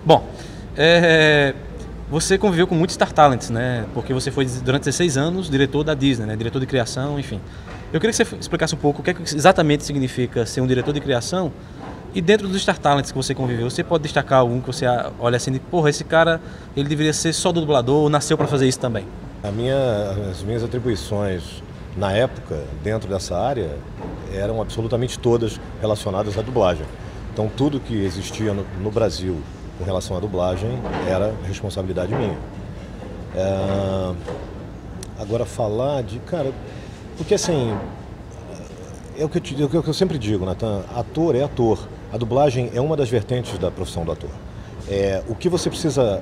Bom, você conviveu com muitos Star Talents, né? Porque você foi durante 16 anos diretor da Disney, né? Diretor de criação, enfim. Eu queria que você explicasse um pouco o que, é que exatamente significa ser um diretor de criação e dentro dos Star Talents que você conviveu, você pode destacar algum que você olha assim, porra, esse cara, ele deveria ser só do dublador ou nasceu para fazer isso também? As minhas atribuições na época, dentro dessa área, eram absolutamente todas relacionadas à dublagem. Então tudo que existia no Brasil com relação à dublagem era responsabilidade minha. Agora falar de, cara, porque assim, é o que eu sempre digo, Nathan, ator é ator. A dublagem é uma das vertentes da profissão do ator. O que você precisa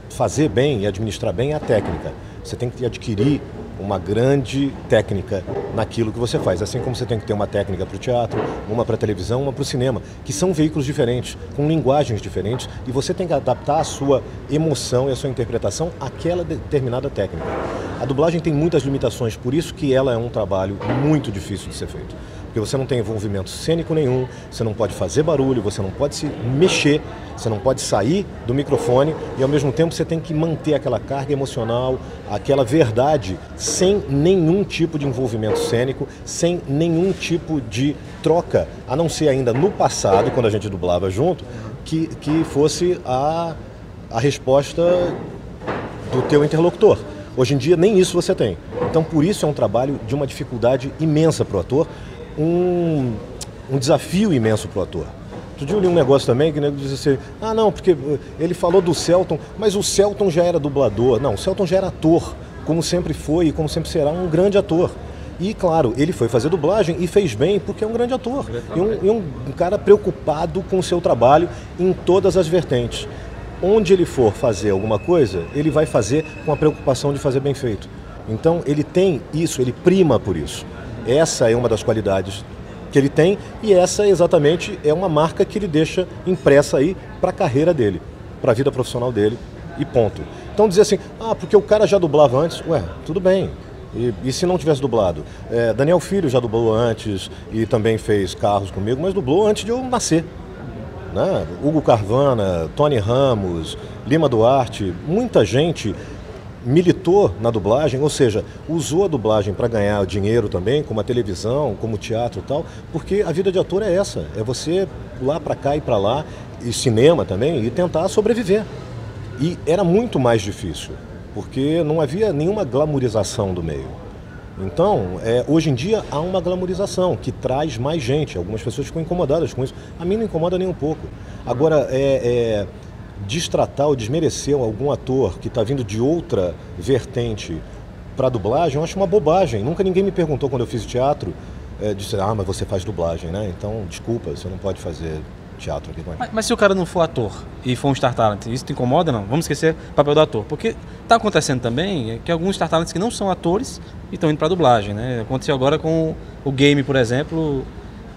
fazer bem e administrar bem é a técnica. Você tem que adquirir uma grande técnica naquilo que você faz. Assim como você tem que ter uma técnica para o teatro, uma para a televisão, uma para o cinema, que são veículos diferentes, com linguagens diferentes, e você tem que adaptar a sua emoção e a sua interpretação àquela determinada técnica. A dublagem tem muitas limitações, por isso que ela é um trabalho muito difícil de ser feito. Porque você não tem envolvimento cênico nenhum, você não pode fazer barulho, você não pode se mexer, você não pode sair do microfone e ao mesmo tempo você tem que manter aquela carga emocional, aquela verdade, sem nenhum tipo de envolvimento cênico, sem nenhum tipo de troca, a não ser ainda no passado, quando a gente dublava junto, que fosse a resposta do teu interlocutor. Hoje em dia nem isso você tem. Então por isso é um trabalho de uma dificuldade imensa para o ator, um desafio imenso para o ator. Outro dia eu li um negócio também que o nego diz assim, ah não, porque ele falou do Selton, mas o Selton já era dublador. Não, o Selton já era ator, como sempre foi e como sempre será um grande ator. E claro, ele foi fazer dublagem e fez bem porque é um grande ator. E um cara preocupado com o seu trabalho em todas as vertentes. Onde ele for fazer alguma coisa, ele vai fazer com a preocupação de fazer bem feito. Então ele tem isso, ele prima por isso. Essa é uma das qualidades que ele tem e essa exatamente é uma marca que ele deixa impressa aí para a carreira dele, para a vida profissional dele e ponto. Então dizer assim, ah, porque o cara já dublava antes, ué, tudo bem. E se não tivesse dublado? Daniel Filho já dublou antes e também fez Carros comigo, mas dublou antes de eu nascer. Né? Hugo Carvana, Tony Ramos, Lima Duarte, muita gente militou na dublagem, ou seja, usou a dublagem para ganhar dinheiro também, como a televisão, como o teatro e tal, porque a vida de ator é essa, é você pular para cá e para lá, e cinema também, e tentar sobreviver. E era muito mais difícil, porque não havia nenhuma glamorização do meio. Então, hoje em dia há uma glamorização que traz mais gente, algumas pessoas ficam incomodadas com isso, a mim não incomoda nem um pouco. Agora, destratar ou desmerecer algum ator que está vindo de outra vertente para dublagem, eu acho uma bobagem. Nunca ninguém me perguntou quando eu fiz teatro, disse, ah, mas você faz dublagem, né? Então, desculpa, você não pode fazer teatro aqui. Mas se o cara não for ator e for um Star Talent, isso te incomoda, não? Vamos esquecer o papel do ator. Porque está acontecendo também que alguns Star Talents que não são atores e estão indo para dublagem, né? Aconteceu agora com o Game, por exemplo,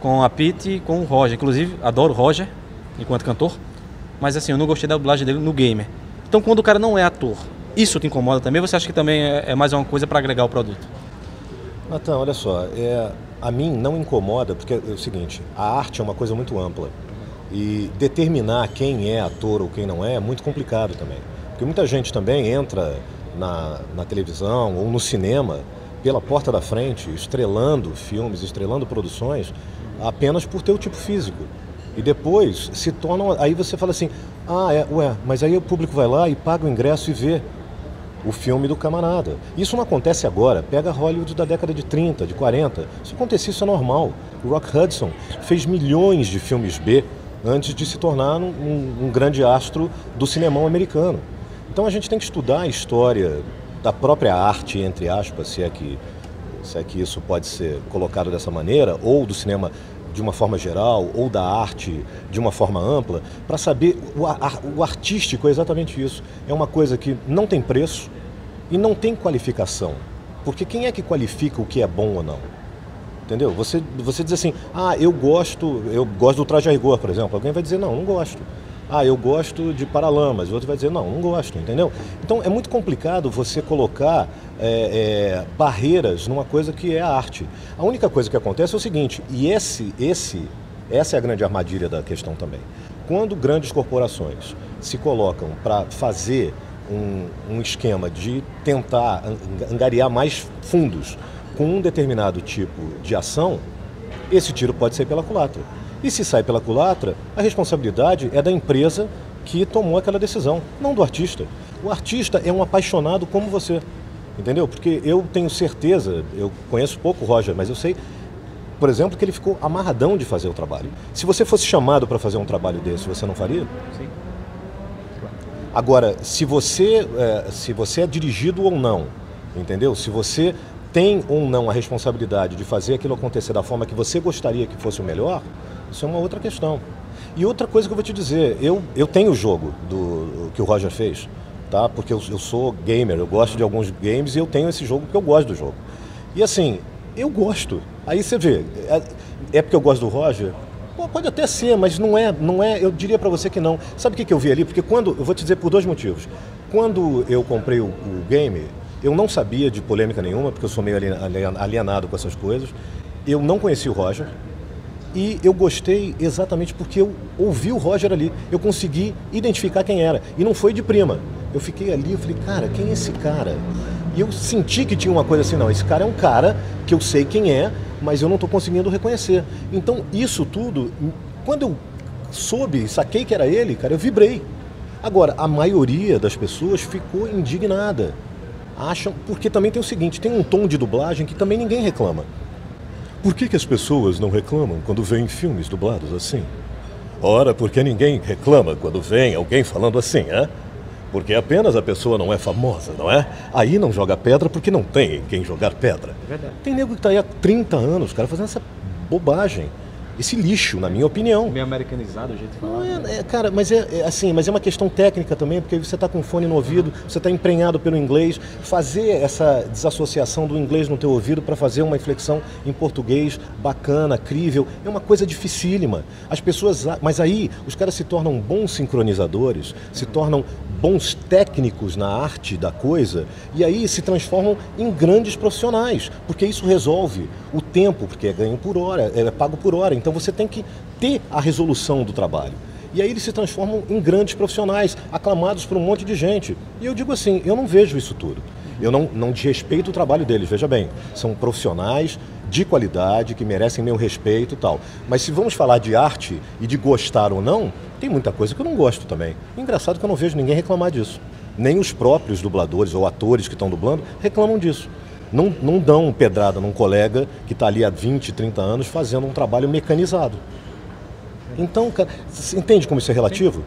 com a Pete e com o Roger. Inclusive, adoro o Roger enquanto cantor. Mas assim, eu não gostei da dublagem dele no Gamer. Então quando o cara não é ator, isso te incomoda também? Ou você acha que também é mais uma coisa para agregar o produto? Nathan, olha só, a mim não incomoda, porque é o seguinte, a arte é uma coisa muito ampla. E determinar quem é ator ou quem não é muito complicado também. Porque muita gente também entra na televisão ou no cinema pela porta da frente, estrelando filmes, estrelando produções, apenas por ter o tipo físico. E depois se tornam. Aí você fala assim, mas aí o público vai lá e paga o ingresso e vê o filme do camarada. Isso não acontece agora. Pega Hollywood da década de 30, de 40. Se acontecer, isso é normal. O Rock Hudson fez milhões de filmes B antes de se tornar um grande astro do cinemão americano. Então a gente tem que estudar a história da própria arte, entre aspas, se é que isso pode ser colocado dessa maneira, ou do cinema de uma forma geral, ou da arte de uma forma ampla, para saber o artístico é exatamente isso. É uma coisa que não tem preço e não tem qualificação. Porque quem é que qualifica o que é bom ou não? Entendeu? Você diz assim, eu gosto do Traje a Rigor, por exemplo. Alguém vai dizer, não gosto. Eu gosto de Paralamas. O outro vai dizer, não gosto, entendeu? Então é muito complicado você colocar barreiras numa coisa que é a arte. A única coisa que acontece é o seguinte, e essa é a grande armadilha da questão também. quando grandes corporações se colocam para fazer um esquema de tentar angariar mais fundos com um determinado tipo de ação, esse tiro pode sair pela culatra. E se sai pela culatra, a responsabilidade é da empresa que tomou aquela decisão, não do artista. O artista é um apaixonado como você, entendeu? Porque eu tenho certeza, eu conheço pouco o Roger, mas eu sei, por exemplo, que ele ficou amarradão de fazer o trabalho. Se você fosse chamado para fazer um trabalho desse, você não faria? Sim. Agora, se você é dirigido ou não, entendeu? Se você tem ou não a responsabilidade de fazer aquilo acontecer da forma que você gostaria que fosse o melhor, isso é uma outra questão. E outra coisa que eu vou te dizer, eu tenho o jogo que o Roger fez, tá? Porque eu sou gamer, eu gosto de alguns games e eu tenho esse jogo porque eu gosto do jogo. E assim, eu gosto. Aí você vê, é porque eu gosto do Roger? Pô, pode até ser, mas não é, eu diria pra você que não. Sabe o que eu vi ali? Porque eu vou te dizer por dois motivos. Quando eu comprei o game, eu não sabia de polêmica nenhuma, porque eu sou meio alienado com essas coisas. Eu não conhecia o Roger. E eu gostei exatamente porque eu ouvi o Roger ali. Eu consegui identificar quem era. E não foi de prima. Eu fiquei ali, eu falei, cara, quem é esse cara? E eu senti que tinha uma coisa assim, não, esse cara é um cara que eu sei quem é, mas eu não estou conseguindo reconhecer. Então, isso tudo, quando eu soube, saquei que era ele, cara, eu vibrei. Agora, a maioria das pessoas ficou indignada. Acham, porque também tem o seguinte, tem um tom de dublagem que também ninguém reclama. Por que as pessoas não reclamam quando veem filmes dublados assim? Ora, porque ninguém reclama quando vem alguém falando assim, é? Porque apenas a pessoa não é famosa, não é? Aí não joga pedra porque não tem quem jogar pedra. É verdade. Tem nego que tá aí há 30 anos, cara, fazendo essa bobagem. Esse lixo, na minha opinião. Meio americanizado o jeito de falar. Não cara, mas é uma questão técnica também, porque você está com fone no ouvido, você está emprenhado pelo inglês. Fazer essa desassociação do inglês no teu ouvido para fazer uma inflexão em português bacana, crível, é uma coisa dificílima. As pessoas, mas aí os caras se tornam bons sincronizadores, se tornam bons técnicos na arte da coisa e aí se transformam em grandes profissionais, porque isso resolve o tempo, porque é ganho por hora, é pago por hora. Então você tem que ter a resolução do trabalho. E aí eles se transformam em grandes profissionais, aclamados por um monte de gente. E eu digo assim, eu não vejo isso tudo. Eu não desrespeito o trabalho deles, veja bem. São profissionais de qualidade, que merecem meu respeito e tal. Mas se vamos falar de arte e de gostar ou não, tem muita coisa que eu não gosto também. Engraçado que eu não vejo ninguém reclamar disso. Nem os próprios dubladores ou atores que estão dublando reclamam disso. Não dão pedrada num colega que está ali há 20, 30 anos fazendo um trabalho mecanizado. Então, cara, você entende como isso é relativo?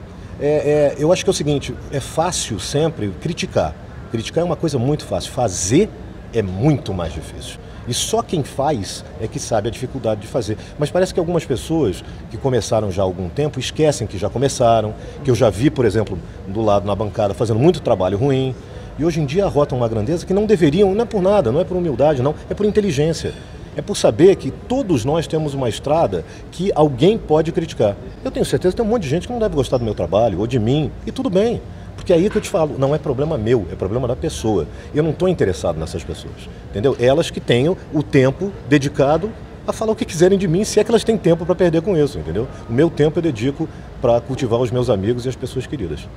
Eu acho que é o seguinte, é fácil sempre criticar. Criticar é uma coisa muito fácil, fazer é muito mais difícil. E só quem faz é que sabe a dificuldade de fazer. Mas parece que algumas pessoas que começaram já há algum tempo esquecem que já começaram, que eu já vi, por exemplo, do lado na bancada fazendo muito trabalho ruim. E hoje em dia arrotam uma grandeza que não deveriam, não é por nada, não é por humildade, não, é por inteligência. É por saber que todos nós temos uma estrada que alguém pode criticar. Eu tenho certeza que tem um monte de gente que não deve gostar do meu trabalho ou de mim, e tudo bem. Porque é aí que eu te falo, não é problema meu, é problema da pessoa. Eu não estou interessado nessas pessoas, entendeu? Elas que tenham o tempo dedicado a falar o que quiserem de mim, se é que elas têm tempo para perder com isso, entendeu? O meu tempo eu dedico para cultivar os meus amigos e as pessoas queridas.